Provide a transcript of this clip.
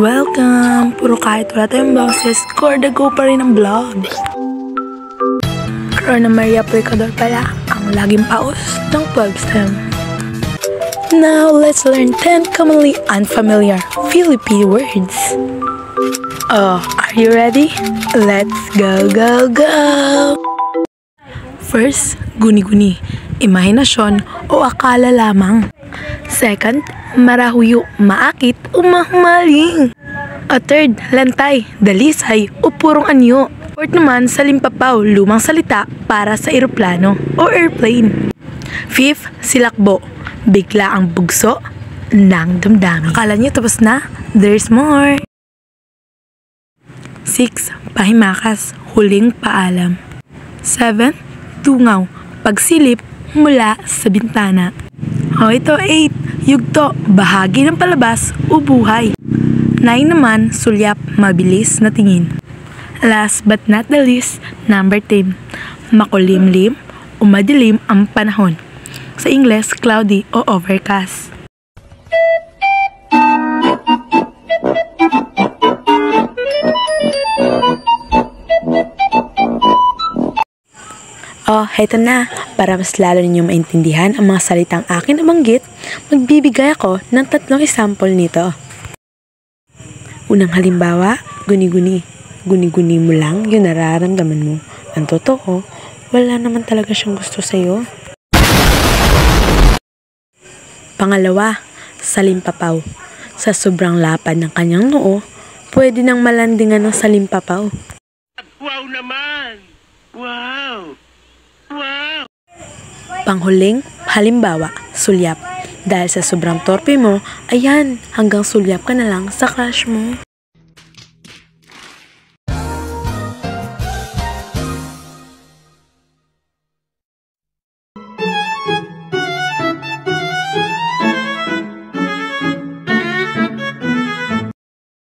welcome! Puro kahit wala tayong boses, score the go pa rin ang vlog. Corona Maria Precador pala ang laging paus ng 12 STEM. Now, let's learn 10 commonly unfamiliar Filipino words. Oh, are you ready? Let's go, go, go! First, guni-guni, imahinasyon o akala lamang. Second, marahuyo, maakit o mahumaling. O third, lantay, dalisay o purong anyo. Fourth naman, salimpapaw, lumang salita para sa eroplano o airplane. Fifth, silakbo, bigla ang bugso ng damdamin. Akala niyo tapos na? There's more! 6. Pahimakas, huling paalam. 7. Tungaw, pagsilip mula sa bintana. O ito 8. Yugto, bahagi ng palabas o buhay. 9 naman, sulyap, mabilis na tingin. Last but not the least, number 10. Makulimlim o madilim ang panahon. Sa Ingles, cloudy o overcast. Oh, heto na. Para mas lalo ninyong maintindihan ang mga salitang akin nabanggit, magbibigay ako ng 3 example nito. Unang halimbawa, guni-guni. Guni-guni mo lang yung nararamdaman mo. Ang totoo, wala naman talaga siyang gusto sa'yo. Pangalawa, salimpapaw. Sa sobrang lapad ng kanyang noo, pwede nang malandingan ng salimpapaw. Wow naman! Wow! Wow! Panghuling, halimbawa, sulyap. Dahil sa sobrang torpe mo, ayan, hanggang sulyap ka na lang sa crush mo.